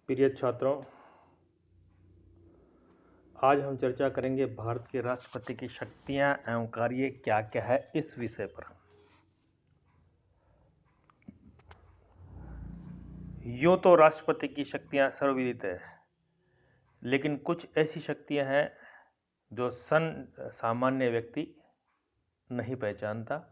प्रिय छात्रों, आज हम चर्चा करेंगे भारत के राष्ट्रपति की शक्तियां एवं कार्य क्या क्या है इस विषय पर। यूं तो राष्ट्रपति की शक्तियां सर्वविदित है, लेकिन कुछ ऐसी शक्तियां हैं जो सामान्य व्यक्ति नहीं पहचानता।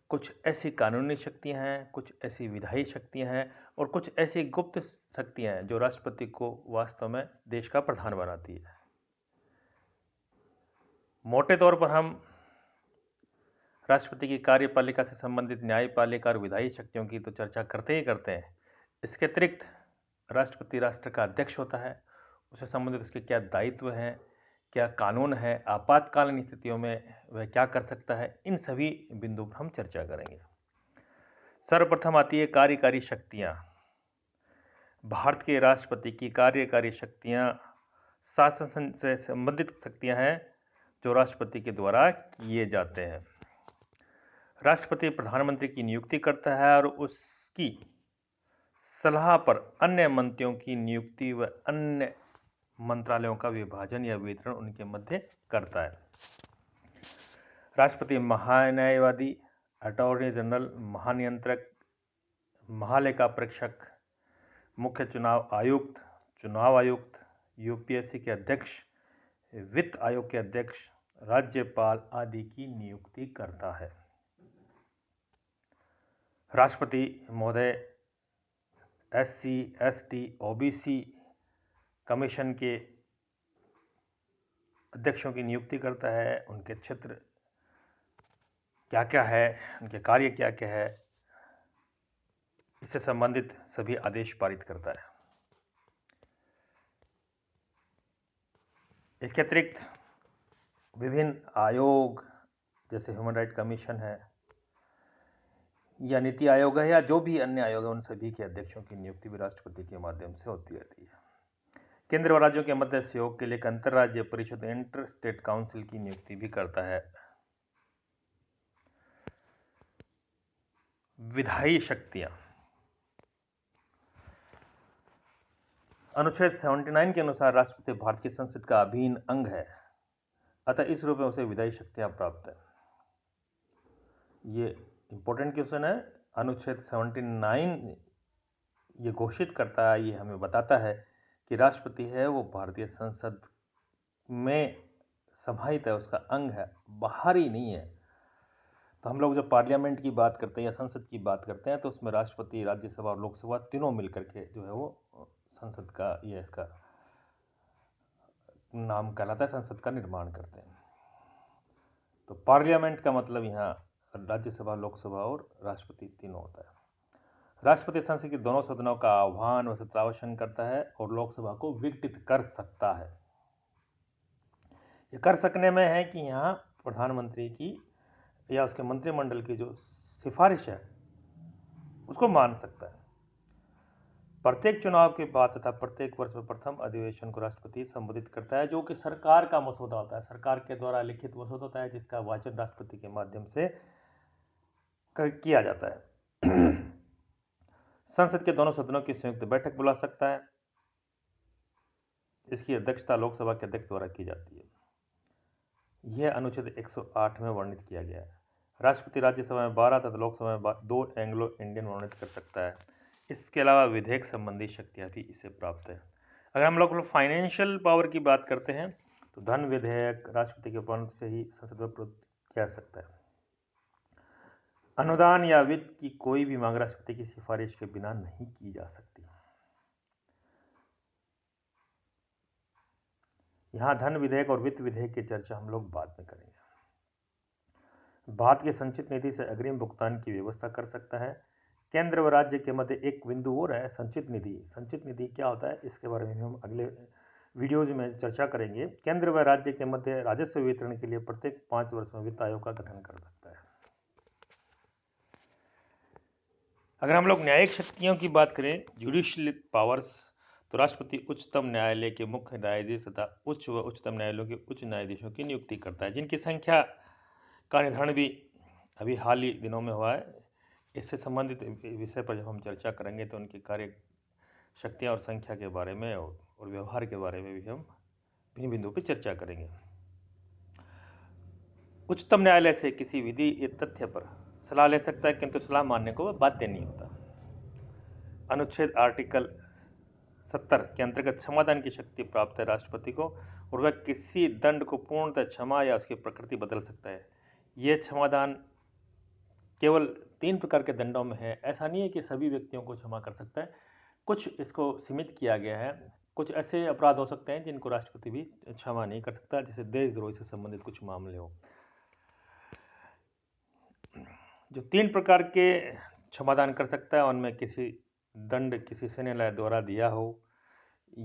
कुछ ऐसी कानूनी शक्तियां हैं, कुछ ऐसी विधायी शक्तियां हैं और कुछ ऐसी गुप्त शक्तियां हैं जो राष्ट्रपति को वास्तव में देश का प्रधान बनाती है। मोटे तौर पर हम राष्ट्रपति की कार्यपालिका से संबंधित न्यायपालिका और विधायी शक्तियों की तो चर्चा करते ही करते हैं। इसके अतिरिक्त राष्ट्रपति राष्ट्र का अध्यक्ष होता है, उससे संबंधित उसके क्या दायित्व हैं, क्या कानून है, आपातकालीन स्थितियों में वह क्या कर सकता है, इन सभी बिंदुओं पर हम चर्चा करेंगे। सर्वप्रथम आती है कार्यकारी शक्तियां। भारत के राष्ट्रपति की कार्यकारी शक्तियां शासन से संबंधित शक्तियां हैं जो राष्ट्रपति के द्वारा किए जाते हैं। राष्ट्रपति प्रधानमंत्री की नियुक्ति करता है और उसकी सलाह पर अन्य मंत्रियों की नियुक्ति व अन्य मंत्रालयों का विभाजन या वितरण उनके मध्य करता है। राष्ट्रपति महान्यायवादी, अटॉर्नी जनरल, महानियंत्रक, महालेखा परीक्षक, मुख्य चुनाव आयुक्त, यूपीएससी के अध्यक्ष, वित्त आयोग के अध्यक्ष, राज्यपाल आदि की नियुक्ति करता है। राष्ट्रपति महोदय एससी, एसटी, ओबीसी कमीशन के अध्यक्षों की नियुक्ति करता है। उनके क्षेत्र क्या क्या है, उनके कार्य क्या क्या है, इससे संबंधित सभी आदेश पारित करता है। इसके अतिरिक्त विभिन्न आयोग जैसे ह्यूमन राइट कमीशन है या नीति आयोग है या जो भी अन्य आयोग है, उन सभी के अध्यक्षों की नियुक्ति भी राष्ट्रपति के माध्यम से होती रहती है। केंद्र व राज्यों के मध्य सहयोग के लिए एक अंतर्राज्यीय परिषद इंटर स्टेट काउंसिल की नियुक्ति भी करता है। विधायी शक्तियां। अनुच्छेद 79 के अनुसार राष्ट्रपति भारत की संसद का अभिन्न अंग है, अतः इस रूप में उसे विधायी शक्तियां प्राप्त है। ये इंपॉर्टेंट क्वेश्चन है। अनुच्छेद 79 ये घोषित करता है, ये हमें बताता है कि राष्ट्रपति है वो भारतीय संसद में समाहित है, उसका अंग है, बाहरी नहीं है। तो हम लोग जब पार्लियामेंट की बात करते हैं या संसद की बात करते हैं तो उसमें राष्ट्रपति, राज्यसभा और लोकसभा तीनों मिलकर के जो है वो संसद का ये इसका नाम कहलाता है, संसद का निर्माण करते हैं। तो पार्लियामेंट का मतलब यहाँ राज्यसभा, लोकसभा और राष्ट्रपति तीनों होता है। राष्ट्रपति संसद के दोनों सदनों का आह्वान व सत्रावसान करता है और लोकसभा को विघटित कर सकता है। ये कर सकने में है कि यहाँ प्रधानमंत्री की या उसके मंत्रिमंडल की जो सिफारिश है उसको मान सकता है। प्रत्येक चुनाव के बाद तथा प्रत्येक वर्ष में प्रथम अधिवेशन को राष्ट्रपति संबोधित करता है, जो कि सरकार का मसौदा होता है, सरकार के द्वारा लिखित मसौदा होता है जिसका वाचन राष्ट्रपति के माध्यम से किया जाता है। संसद के दोनों सदनों की संयुक्त बैठक बुला सकता है। इसकी अध्यक्षता लोकसभा के अध्यक्ष द्वारा की जाती है। यह अनुच्छेद 108 में वर्णित किया गया है। राष्ट्रपति राज्यसभा में 12 तथा लोकसभा में 2 एंग्लो इंडियन वर्णित कर सकता है। इसके अलावा विधेयक संबंधी शक्तियां भी इसे प्राप्त है। अगर हम लोग फाइनेंशियल पावर की बात करते हैं तो धन विधेयक राष्ट्रपति के उपरांत से ही संसद में प्रस्तुत किया सकता है। अनुदान या वित्त की कोई भी मांग राष्ट्रपति की सिफारिश के बिना नहीं की जा सकती। यहां धन विधेयक और वित्त विधेयक की चर्चा हम लोग बाद में करेंगे। भारत की संचित निधि से अग्रिम भुगतान की व्यवस्था कर सकता है। केंद्र व राज्य के मध्य एक बिंदु और है, संचित निधि। संचित निधि क्या होता है, इसके बारे में हम अगले वीडियोज में चर्चा करेंगे। केंद्र व राज्य के मध्य राजस्व वितरण के लिए प्रत्येक 5 वर्ष में वित्त आयोग का गठन कर सकता है। अगर हम लोग न्यायिक शक्तियों की बात करें, जुडिशियल पावर्स, तो राष्ट्रपति उच्चतम न्यायालय के मुख्य न्यायाधीश तथा उच्च व उच्चतम न्यायालयों के उच्च न्यायाधीशों की नियुक्ति करता है, जिनकी संख्या का निर्धारण भी अभी हाल ही दिनों में हुआ है। इससे संबंधित विषय पर जब हम चर्चा करेंगे तो उनकी कार्य शक्तियाँ और संख्या के बारे में और व्यवहार के बारे में भी हम भिन्न बिंदुओं पर चर्चा करेंगे। उच्चतम न्यायालय से किसी विधि या तथ्य पर सलाह ले सकता है, किंतु सलाह मानने को वह बाध्य नहीं होता। अनुच्छेद आर्टिकल 70 के अंतर्गत क्षमादान की शक्ति प्राप्त है राष्ट्रपति को, और वह किसी दंड को पूर्णतः क्षमा या उसकी प्रकृति बदल सकता है। यह क्षमादान केवल 3 प्रकार के दंडों में है। ऐसा नहीं है कि सभी व्यक्तियों को क्षमा कर सकता है, कुछ इसको सीमित किया गया है। कुछ ऐसे अपराध हो सकते हैं जिनको राष्ट्रपति भी क्षमा नहीं कर सकता, जैसे देशद्रोही से संबंधित कुछ मामले हो। जो 3 प्रकार के क्षमादान कर सकता है उनमें किसी दंड किसी से न्यायालय द्वारा दिया हो,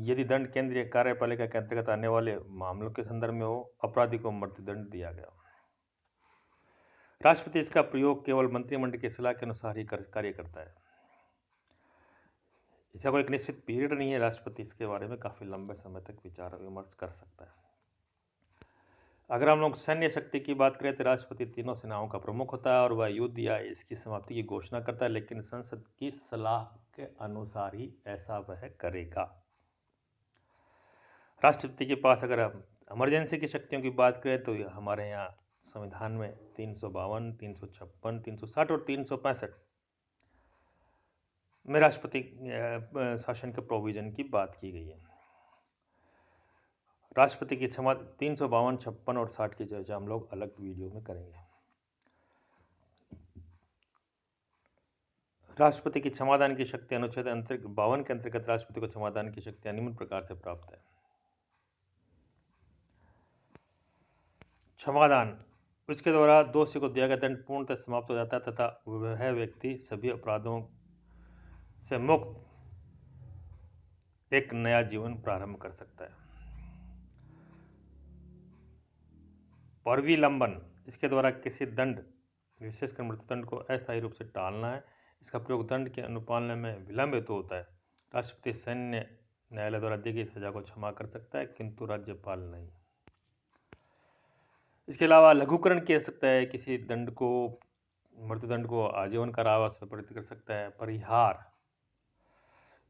यदि दंड केंद्रीय कार्यपालिका के अंतर्गत आने वाले मामलों के संदर्भ में हो, अपराधी को मृत्युदंड दिया गया। राष्ट्रपति इसका प्रयोग केवल मंत्रिमंडल की सलाह के अनुसार ही कार्य करता है। इसका कोई एक निश्चित पीरियड नहीं है। राष्ट्रपति इसके बारे में काफी लंबे समय तक विचार विमर्श कर सकता है। अगर हम लोग सैन्य शक्ति की बात करें तो राष्ट्रपति तीनों सेनाओं का प्रमुख होता है और वह युद्ध या इसकी समाप्ति की घोषणा करता है, लेकिन संसद की सलाह के अनुसार ही ऐसा वह करेगा। राष्ट्रपति के पास अगर हम इमरजेंसी की शक्तियों की बात करें तो हमारे यहाँ संविधान में 352, 356, 360 और 365 में राष्ट्रपति शासन के प्रोविजन की बात की गई है। राष्ट्रपति की क्षमा 352, 56 और 60 की चर्चा हम लोग अलग वीडियो में करेंगे। राष्ट्रपति की क्षमादान की शक्ति अनुच्छेद 52 के अंतर्गत राष्ट्रपति को क्षमादान की शक्तियां निम्न प्रकार से प्राप्त है। क्षमादान, उसके द्वारा दोषी को दिया गया दंड पूर्णतः समाप्त हो जाता है तथा वह व्यक्ति सभी अपराधों से मुक्त एक नया जीवन प्रारंभ कर सकता है। परिविलंबन, इसके द्वारा किसी दंड विशेषकर मृत्युदंड को अस्थायी रूप से टालना है। इसका प्रयोग दंड के अनुपालन में विलंब हेतु होता है। राष्ट्रपति सैन्य न्यायालय द्वारा दी गई सजा को क्षमा कर सकता है, किंतु राज्यपाल नहीं। इसके अलावा लघुकरण किया सकता है, किसी दंड को मृत्युदंड को आजीवन कारावास में परिवर्तित कर सकता है। परिहार,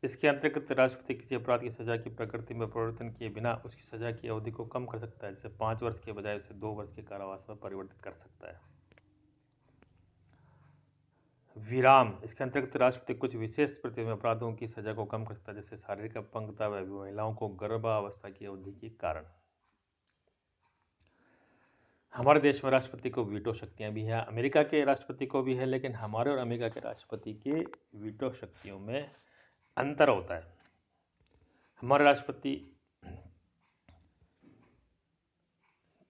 इसके अंतर्गत राष्ट्रपति किसी अपराध की सजा की प्रकृति में परिवर्तन किए बिना उसकी सजा की अवधि को कम कर सकता है, जैसे 5 वर्ष के बजाय उसे 2 वर्ष के कारावास में परिवर्तित कर सकता है। विराम, इसके अंतर्गत राष्ट्रपति कुछ विशेष प्रति में अपराधों की सजा को कम कर सकता है, जैसे शारीरिक अपंगता व महिलाओं को गर्भावस्था की अवधि के कारण। हमारे देश में राष्ट्रपति को वीटो शक्तियां भी हैं, अमेरिका के राष्ट्रपति को भी है, लेकिन हमारे और अमेरिका के राष्ट्रपति के वीटो शक्तियों में अंतर होता है। हमारे राष्ट्रपति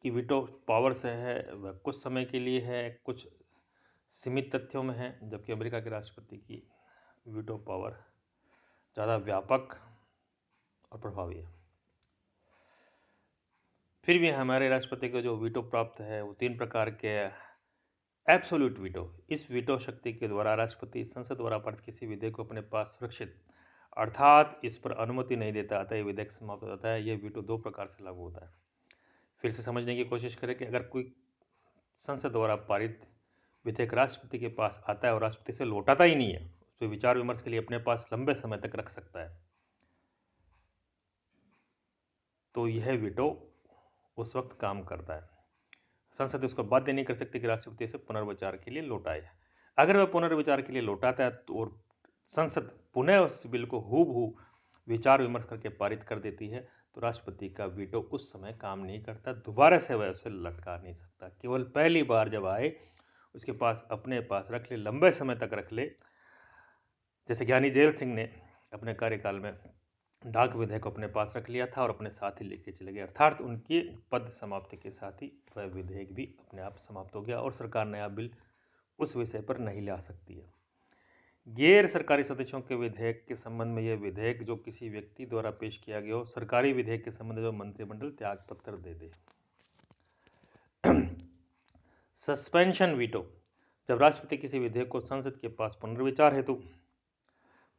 की वीटो पावर्स है वह कुछ समय के लिए है, कुछ सीमित तथ्यों में है, जबकि अमेरिका के राष्ट्रपति की वीटो पावर ज़्यादा व्यापक और प्रभावी है। फिर भी हमारे राष्ट्रपति को जो वीटो प्राप्त है वो 3 प्रकार के एब्सोल्यूट वीटो। इस वीटो शक्ति के द्वारा राष्ट्रपति संसद द्वारा पारित किसी विधेयक को अपने पास सुरक्षित अर्थात इस पर अनुमति नहीं देता, अतः यह विधेयक समाप्त हो जाता है। यह वीटो 2 प्रकार से लागू होता है। फिर से समझने की कोशिश करें कि अगर कोई संसद द्वारा पारित विधेयक राष्ट्रपति के पास आता है और राष्ट्रपति से लौटाता ही नहीं है, उस पर विचार विमर्श के लिए अपने पास लंबे समय तक रख सकता है, तो यह वीटो उस वक्त काम करता है। संसद उसको बाध्य नहीं कर सकती कि राष्ट्रपति से पुनर्विचार के लिए लौटाए। अगर वह पुनर्विचार के लिए लौटाता है तो और संसद पुनः उस बिल को हूबहू विचार विमर्श करके पारित कर देती है, तो राष्ट्रपति का वीटो उस समय काम नहीं करता, दोबारा से वह उसे लटका नहीं सकता। केवल पहली बार जब आए उसके पास अपने पास रख ले, लंबे समय तक रख ले, जैसे ज्ञानी जेल सिंह ने अपने कार्यकाल में डाक विधेयक अपने पास रख लिया था और अपने साथ ही लेके चले गए, अर्थात उनकी पद समाप्ति के साथ ही वह विधेयक भी अपने आप समाप्त हो गया और सरकार नया बिल उस विषय पर नहीं ला सकती है। गैर सरकारी सदस्यों के विधेयक के संबंध में यह विधेयक जो किसी व्यक्ति द्वारा पेश किया गया हो, सरकारी विधेयक के संबंध में जो मंत्रिमंडल त्याग पत्र दे दे। सस्पेंशन वीटो, जब राष्ट्रपति किसी विधेयक को संसद के पास पुनर्विचार हेतु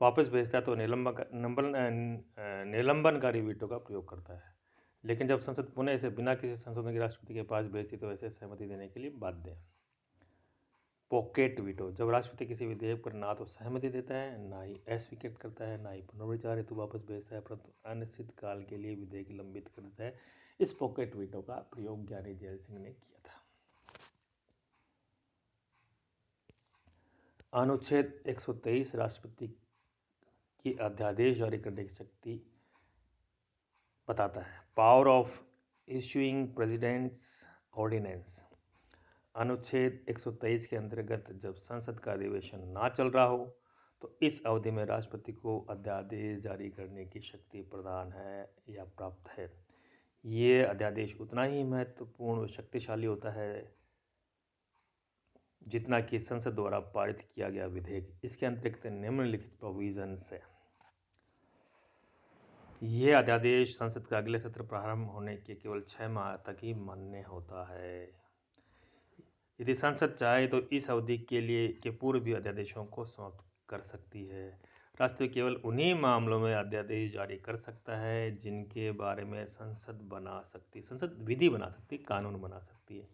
वापस भेजता है तो निलंबनकारी वीटो का प्रयोग करता है, लेकिन जब संसद पुनः इसे बिना किसी संशोधन के राष्ट्रपति के पास भेजती तो ऐसे सहमति देने के लिए बाध्य है। पॉकेट वीटो, जब राष्ट्रपति किसी विधेयक पर ना तो सहमति देता है, ना ही अस्वीकृत करता है, ना ही पुनर्विचार हेतु वापस भेजता है, परंतु अनिश्चित काल के लिए विधेयक लंबित कर देता है। इस पॉकेट वीटो का प्रयोग ज्ञानी जैल सिंह ने किया था। अनुच्छेद 123 राष्ट्रपति की अध्यादेश जारी करने की शक्ति बताता है। Power of issuing president's ordinance. अनुच्छेद 123 के अंतर्गत जब संसद का अधिवेशन ना चल रहा हो तो इस अवधि में राष्ट्रपति को अध्यादेश जारी करने की शक्ति प्रदान है या प्राप्त है। ये अध्यादेश उतना ही महत्वपूर्ण व शक्तिशाली होता है जितना कि संसद द्वारा पारित किया गया विधेयक। इसके अतिरिक्त निम्नलिखित प्रोविजंस है। यह अध्यादेश संसद का अगले सत्र प्रारंभ होने के केवल 6 माह तक ही मान्य होता है। यदि संसद चाहे तो इस अवधि के पूर्व भी अध्यादेशों को समाप्त कर सकती है। राष्ट्रपति केवल उन्हीं मामलों में अध्यादेश जारी कर सकता है जिनके बारे में संसद विधि बना सकती, कानून बना सकती है।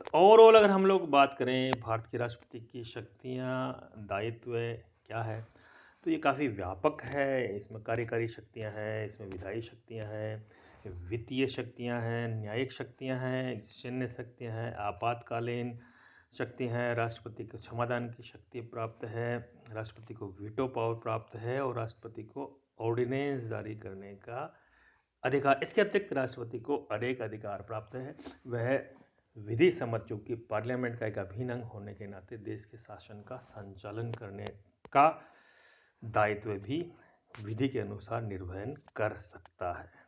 तो ओवरऑल अगर हम लोग बात करें भारत के राष्ट्रपति की शक्तियाँ, दायित्व क्या है, तो ये काफ़ी व्यापक है। इसमें कार्यकारी शक्तियाँ हैं, इसमें विधायी शक्तियाँ हैं, वित्तीय शक्तियाँ हैं, न्यायिक शक्तियाँ हैं, सैन्य शक्तियाँ हैं, आपातकालीन शक्ति हैं, राष्ट्रपति को क्षमादान की शक्ति प्राप्त है, राष्ट्रपति को वीटो पावर प्राप्त है और राष्ट्रपति को ऑर्डिनेंस जारी करने का अधिकार। इसके अतिरिक्त राष्ट्रपति को अनेक अधिकार प्राप्त है। वह विधि सम्मत, चूंकि पार्लियामेंट का एक अभिन्न अंग होने के नाते देश के शासन का संचालन करने का दायित्व भी विधि के अनुसार निर्वहन कर सकता है।